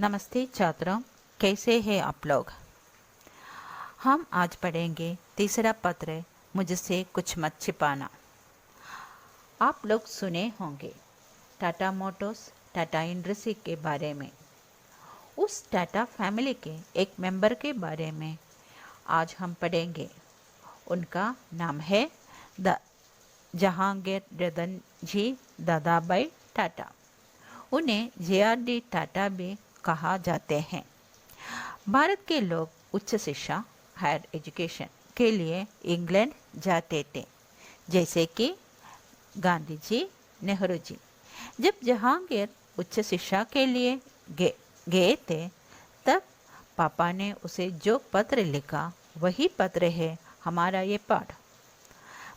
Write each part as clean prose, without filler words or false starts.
नमस्ते छात्रों, कैसे हैं आप लोग। हम आज पढ़ेंगे तीसरा पत्र, मुझसे कुछ मत छिपाना। आप लोग सुने होंगे टाटा मोटर्स, टाटा इंडस्ट्री के बारे में। उस टाटा फैमिली के एक मेंबर के बारे में आज हम पढ़ेंगे। उनका नाम है द जहांगीर रतन जी दादाभाई टाटा। उन्हें JRD टाटा भी कहा जाते हैं। भारत के लोग उच्च शिक्षा, हायर एजुकेशन के लिए इंग्लैंड जाते थे, जैसे कि गांधी जी, नेहरू जी। जब जहांगीर उच्च शिक्षा के लिए गए थे, तब पापा ने उसे जो पत्र लिखा वही पत्र है हमारा ये पाठ।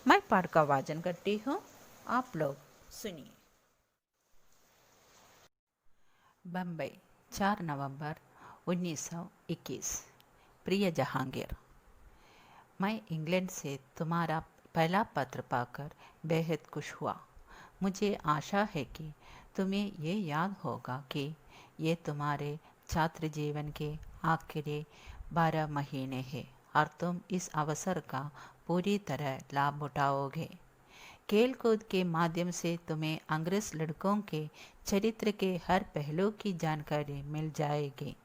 मैं पाठ का वाचन करती हूँ, आप लोग सुनिए। बम्बई, 4 नवंबर 1921। प्रिय जहांगीर, मैं इंग्लैंड से तुम्हारा पहला पत्र पाकर बेहद खुश हुआ। मुझे आशा है कि तुम्हें ये याद होगा कि ये तुम्हारे छात्र जीवन के आखिरी 12 महीने हैं और तुम इस अवसर का पूरी तरह लाभ उठाओगे। खेल कूद के माध्यम से तुम्हें अंग्रेज लड़कों के चरित्र के हर पहलू की जानकारी मिल जाएगी,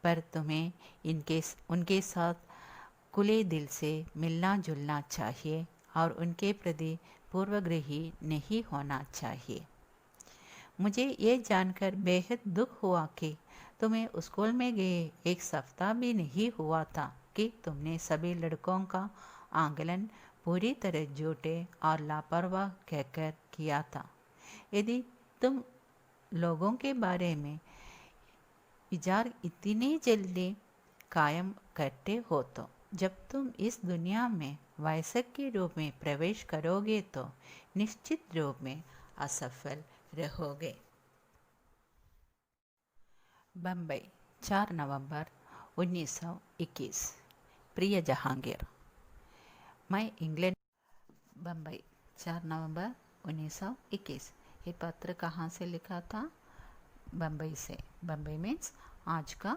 पर तुम्हें उनके साथ खुले दिल से मिलना जुलना चाहिए और उनके प्रति पूर्वग्रही नहीं होना चाहिए। मुझे ये जानकर बेहद दुख हुआ कि तुम्हें स्कूल में गए एक सप्ताह भी नहीं हुआ था कि तुमने सभी लड़कों का आंकलन पूरी तरह झूठे और लापरवाह कहकर किया था। यदि तुम लोगों के बारे में विचार इतनी जल्दी कायम करते हो तो जब तुम इस दुनिया में वयस्क के रूप में प्रवेश करोगे तो निश्चित रूप में असफल रहोगे। बम्बई, 4 नवंबर 1921। प्रिय जहांगीर, मैं इंग्लैंड। बम्बई, 4 नवंबर 1921। ये पत्र कहाँ से लिखा था? बम्बई से। बम्बई मीन्स आज का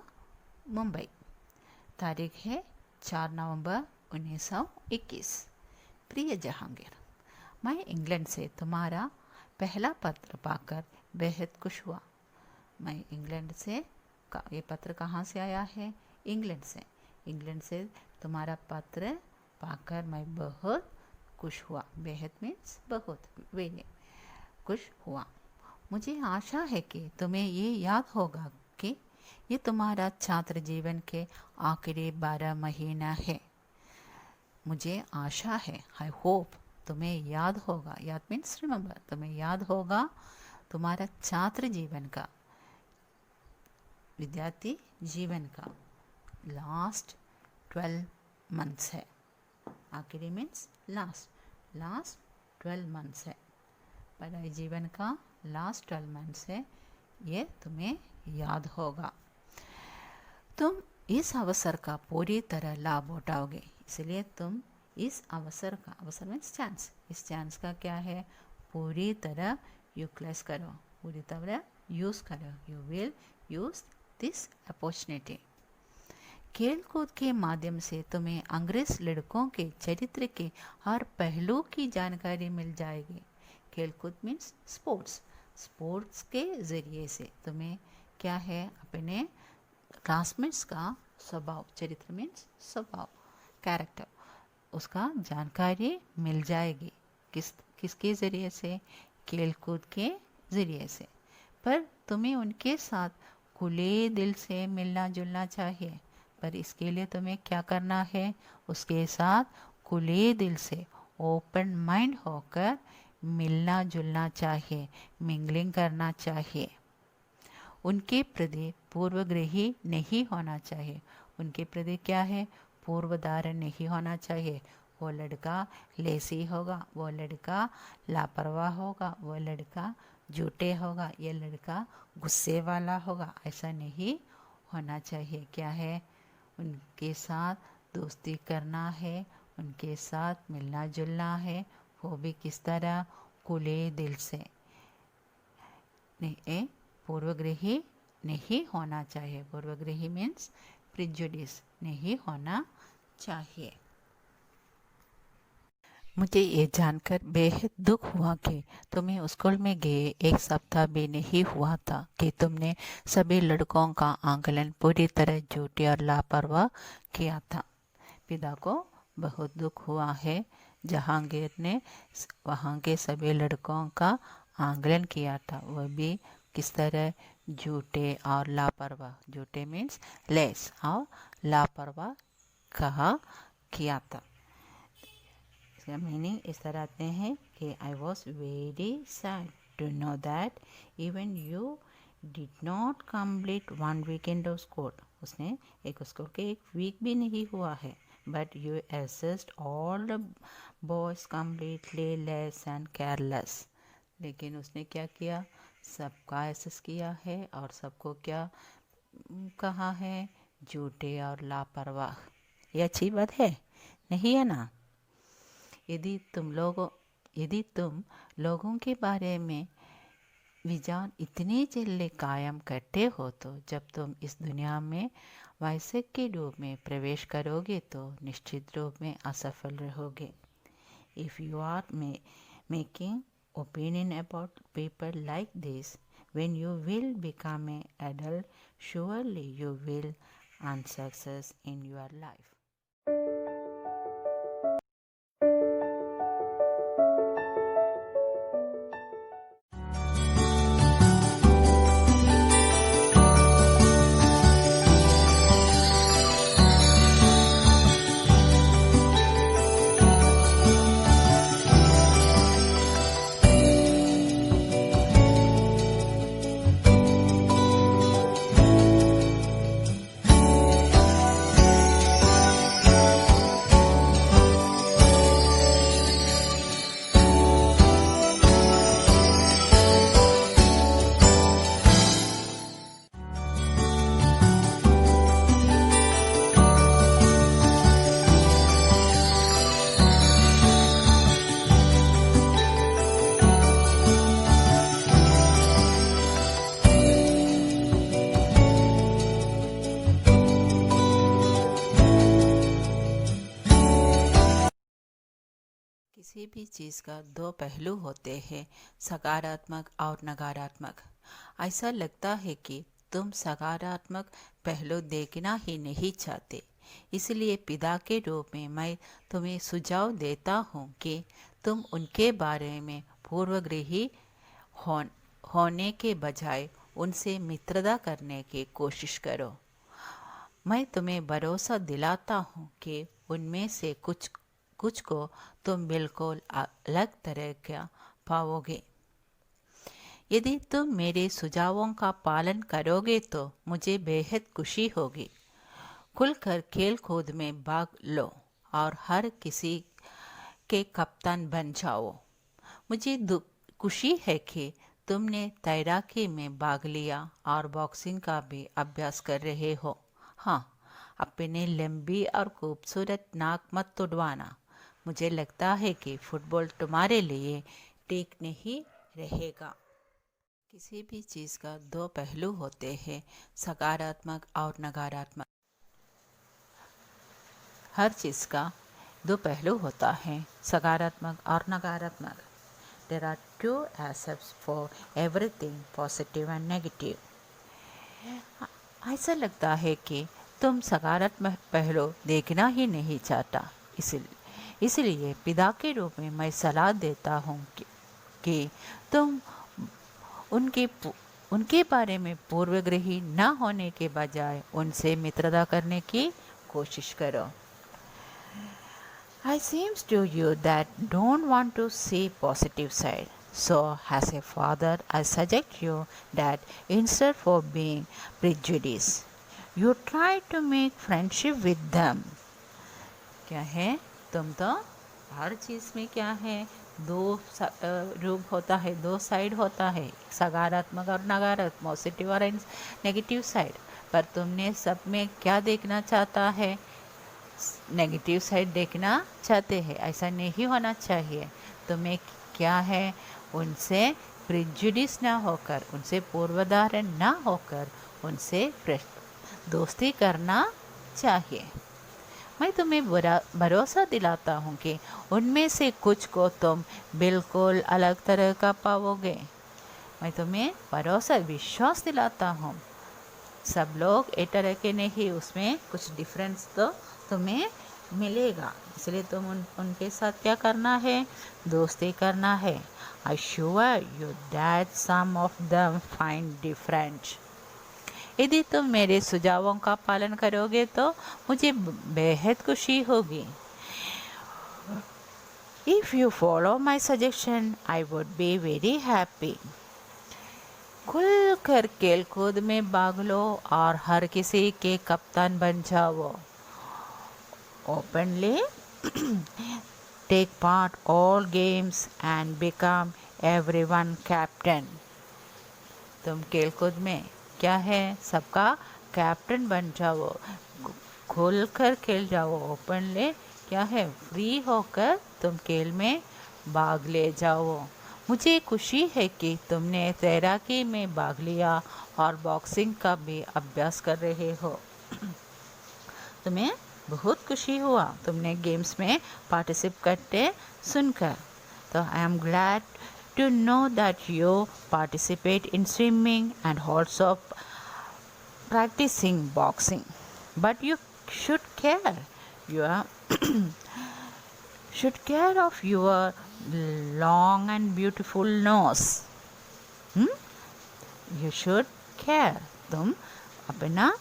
मुंबई। तारीख है 4 नवंबर 1921। प्रिय जहांगीर, मैं इंग्लैंड से तुम्हारा पहला पत्र पाकर बेहद खुश हुआ। मैं इंग्लैंड से ये पत्र कहाँ से आया है? इंग्लैंड से। इंग्लैंड से तुम्हारा पत्र पाकर मैं बहुत खुश हुआ। बेहद मीन्स बहुत, वेरी खुश हुआ। मुझे आशा है कि तुम्हें ये याद होगा कि ये तुम्हारा छात्र जीवन के आखिरी 12 महीना है। मुझे आशा है, आई होप, तुम्हें याद होगा। याद मीन्स रिमेंबर, तुम्हें याद होगा तुम्हारा छात्र जीवन का, विद्यार्थी जीवन का लास्ट 12 मंथ्स है। आखिरी मीन्स लास्ट 12 मंथ्स है। पढ़ाई जीवन का लास्ट 12 मंथ्स है, ये तुम्हें याद होगा। तुम इस अवसर का पूरी तरह लाभ उठाओगे, इसलिए तुम इस अवसर का, अवसर मीन्स चांस, इस चांस का क्या है? पूरी तरह यूटिलाइज करो, पूरी तरह यूज़ करो। You will use this opportunity. खेल कूद के माध्यम से तुम्हें अंग्रेज लड़कों के चरित्र के हर पहलू की जानकारी मिल जाएगी। खेल कूद मीन्स स्पोर्ट्स। स्पोर्ट्स के ज़रिए से तुम्हें क्या है? अपने क्लासमेट्स का स्वभाव, चरित्र मीन्स स्वभाव, कैरेक्टर, उसका जानकारी मिल जाएगी। किसके ज़रिए से? खेल कूद के ज़रिए से। पर तुम्हें उनके साथ खुले दिल से मिलना जुलना चाहिए। पर इसके लिए तुम्हें क्या करना है? उसके साथ खुले दिल से, ओपन माइंड होकर मिलना जुलना चाहिए, मिंगलिंग करना चाहिए। उनके प्रति पूर्वग्रही नहीं होना चाहिए। उनके प्रति क्या है? पूर्वधारण नहीं होना चाहिए। वो लड़का लेसी होगा, वो लड़का लापरवाह होगा, वो लड़का झूठे होगा, ये लड़का गुस्से वाला होगा, ऐसा नहीं होना चाहिए। क्या है? उनके साथ दोस्ती करना है, उनके साथ मिलना जुलना है, वो भी किस तरह? खुले दिल से। नहीं, पूर्वग्रही नहीं होना चाहिए। पूर्वग्रही मीन्स प्रिजुडिस नहीं होना चाहिए। मुझे ये जानकर बेहद दुख हुआ कि तुम्हें स्कूल में गए 1 सप्ताह भी नहीं हुआ था कि तुमने सभी लड़कों का आकलन पूरी तरह झूठी और लापरवाह किया था। पिता को बहुत दुख हुआ है। जहांगीर ने वहाँ के सभी लड़कों का आकलन किया था, वह भी किस तरह झूठे और लापरवाह, झूठे मीन्स लेस और लापरवाह कहा किया था। इसका मीनिंग इस तरह आते हैं कि I was very sad to know that even you did not complete 1 weekend of school. उसने स्कूल के 1 वीक भी नहीं हुआ है। But you assessed all the boys completely less and careless। लेकिन उसने क्या किया, सबका एसेस किया है और सबको क्या कहा है, झूठे और लापरवाह। ये अच्छी बात है, नहीं है ना? यदि तुम लोगों के बारे में विचार इतने जल्दी कायम करते हो तो जब तुम इस दुनिया में वयस्क के रूप में प्रवेश करोगे तो निश्चित रूप में असफल रहोगे। If you are making opinion about people like this when you will become an adult, surely you will unsuccess in your life। किसी भी चीज़ का 2 पहलू होते हैं, सकारात्मक और नकारात्मक। ऐसा लगता है कि तुम सकारात्मक पहलू देखना ही नहीं चाहते। इसलिए पिता के रूप में मैं तुम्हें सुझाव देता हूँ कि तुम उनके बारे में पूर्वग्रही होने के बजाय उनसे मित्रता करने की कोशिश करो। मैं तुम्हें भरोसा दिलाता हूँ कि उनमें से कुछ को तुम बिल्कुल अलग तरह का पाओगे। यदि तुम मेरे सुझावों का पालन करोगे तो मुझे बेहद खुशी होगी। खुलकर खेल कूद में भाग लो और हर किसी के कप्तान बन जाओ। मुझे खुशी है कि तुमने तैराकी में भाग लिया और बॉक्सिंग का भी अभ्यास कर रहे हो। हाँ, अपनी लंबी और खूबसूरत नाक मत तुड़वाना। मुझे लगता है कि फुटबॉल तुम्हारे लिए ठीक नहीं रहेगा। किसी भी चीज़ का 2 पहलू होते हैं, सकारात्मक और नकारात्मक। हर चीज़ का 2 पहलू होता है, सकारात्मक और नकारात्मक। There are 2 aspects for everything, positive and negative। ऐसा लगता है कि तुम सकारात्मक पहलू देखना ही नहीं चाहता। इसलिए पिता के रूप में मैं सलाह देता हूँ कि तुम उनके बारे में पूर्वग्रही न होने के बजाय उनसे मित्रता करने की कोशिश करो। I seems to you that don't want to see positive side. So as a father, I suggest you that instead for being prejudiced, you try to make friendship with them। क्या है, तुम तो हर चीज़ में क्या है, 2 रूप होता है, 2 साइड होता है, सकारात्मक और नकारात्मक, पॉजिटिव और नेगेटिव साइड। पर तुमने सब में क्या देखना चाहता है, नेगेटिव साइड देखना चाहते हैं। ऐसा नहीं होना चाहिए। तुम्हें क्या है, उनसे प्रिजुडिस ना होकर, उनसे पूर्वधारण ना होकर उनसे दोस्ती करना चाहिए। मैं तुम्हें भरोसा दिलाता हूँ कि उनमें से कुछ को तुम बिल्कुल अलग तरह का पाओगे। मैं तुम्हें भरोसा विश्वास दिलाता हूँ, सब लोग एक तरह के नहीं, उसमें कुछ डिफरेंस तो तुम्हें मिलेगा। इसलिए तुम उनके साथ क्या करना है, दोस्ती करना है। I sure you that some of them find different. यदि तुम मेरे सुझावों का पालन करोगे तो मुझे बेहद खुशी होगी। If you follow my suggestion, I would be very happy. खुल कर खेल कूद में भाग लो और हर किसी के कप्तान बन जाओ। Openly take part all games and become everyone captain. तुम खेल कूद में क्या है, सबका कैप्टन बन जाओ, खुल कर खेल जाओ। ओपनली क्या है, फ्री होकर तुम खेल में भाग ले जाओ। मुझे खुशी है कि तुमने तैराकी में भाग लिया और बॉक्सिंग का भी अभ्यास कर रहे हो। तुम्हें बहुत खुशी हुआ तुमने गेम्स में पार्टिसिपेट करते सुनकर। तो I am glad to know that you participate in swimming and also practicing boxing, but you should care your should care of your long and beautiful nose. You should care. तुम अपना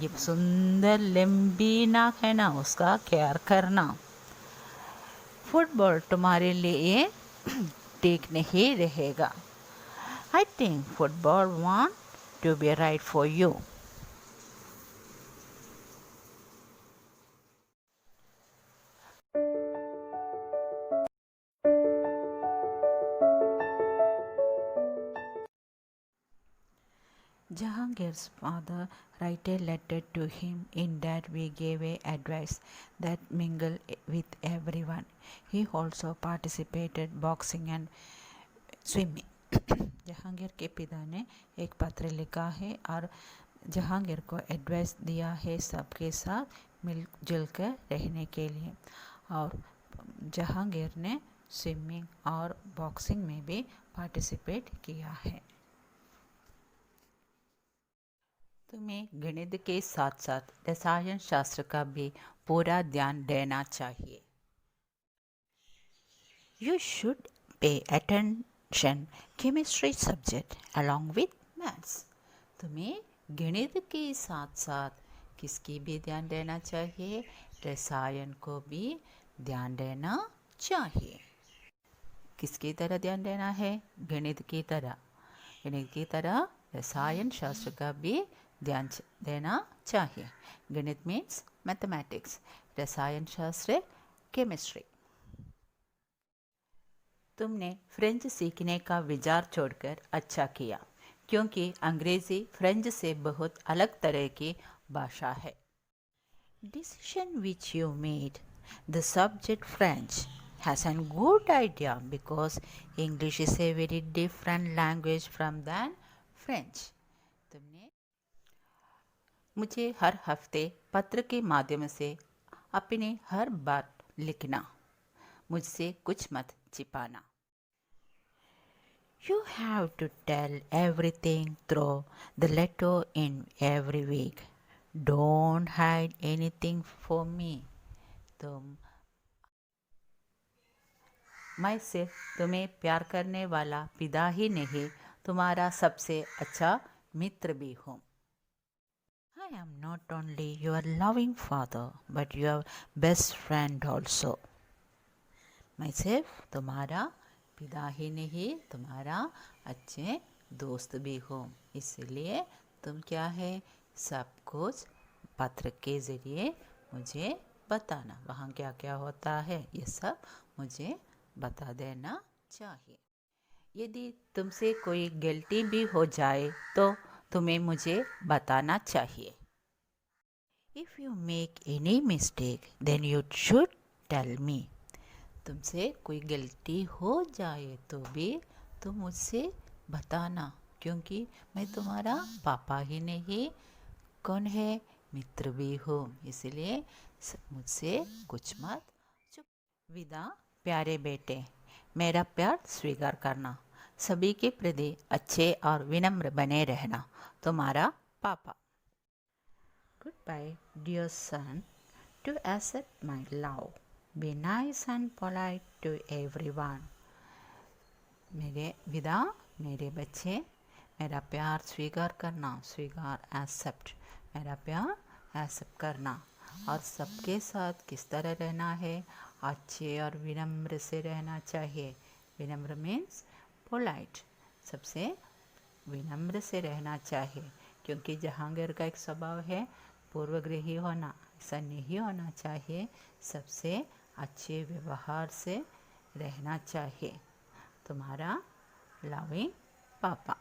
ये सुंदर लंबी नाक है ना, उसका केयर करना। फुटबॉल तुम्हारे लिए ठीक नहीं रहेगा। I think football want to be right for you. Jahangir's father wrote a letter to him. In that we gave a advice that mingle with everyone. He also participated boxing and swimming. Jahangir के पिता ने एक पत्र लिखा है और जहांगीर को advice दिया है सबके साथ मिलजुल कर रहने के लिए। और जहांगीर ने स्विमिंग और बॉक्सिंग में भी पार्टिसिपेट किया है। तुम्हें गणित के साथ साथ रसायन शास्त्र का भी पूरा ध्यान देना चाहिए। You should pay attention chemistry subject along with maths. तुम्हें गणित के साथ साथ किसकी भी ध्यान देना चाहिए, रसायन को भी ध्यान देना चाहिए। किसकी तरह ध्यान देना है, गणित की तरह। गणित की तरह रसायन शास्त्र का भी ध्यान देना चाहिए। गणित मीन्स मैथमेटिक्स, रसायन शास्त्र केमिस्ट्री। तुमने फ्रेंच सीखने का विचार छोड़कर अच्छा किया, क्योंकि अंग्रेजी फ्रेंच से बहुत अलग तरह की भाषा है। Decision which you made, the subject French, has a good idea because English is a very different language from than French. तुमने मुझे हर हफ्ते पत्र के माध्यम से अपनी हर बात लिखना, मुझसे कुछ मत छिपाना। You have to tell everything through the letter in every week. Don't hide anything for me. मैं सिर्फ तुम्हें प्यार करने वाला पिता ही नहीं, तुम्हारा सबसे अच्छा मित्र भी हूँ। I am not only your loving father, but your best friend also. मैं सिर्फ तुम्हारा पिता ही नहीं, तुम्हारा अच्छे दोस्त भी हूँ। इसलिए तुम क्या है, सब कुछ पत्र के ज़रिए मुझे बताना, वहाँ क्या क्या होता है ये सब मुझे बता देना चाहिए। यदि तुमसे कोई गलती भी हो जाए तो तुम्हें मुझे बताना चाहिए। If you make any mistake, then you should tell me. तुमसे कोई गलती हो जाए तो भी तुम मुझसे बताना, क्योंकि मैं तुम्हारा पापा ही नहीं, कौन है, मित्र भी हूँ, इसलिए मुझसे कुछ मत चुप। विदा प्यारे बेटे, मेरा प्यार स्वीकार करना, सभी के प्रति अच्छे और विनम्र बने रहना, तुम्हारा पापा। Goodbye, dear son. To accept my love, be nice and polite to everyone. मेरे विदा, मेरे बच्चे, मेरा प्यार स्वीकार करना, स्वीकार एक्सेप्ट, मेरा प्यार एक्सेप्ट करना, और सबके साथ किस तरह रहना है, अच्छे और विनम्र से रहना चाहिए। विनम्र मीन्स पोलाइट, सबसे विनम्र से रहना चाहिए, क्योंकि जहांगीर का एक स्वभाव है पूर्वग्रही होना, ऐसा नहीं होना चाहिए, सबसे अच्छे व्यवहार से रहना चाहिए। तुम्हारा लविंग पापा।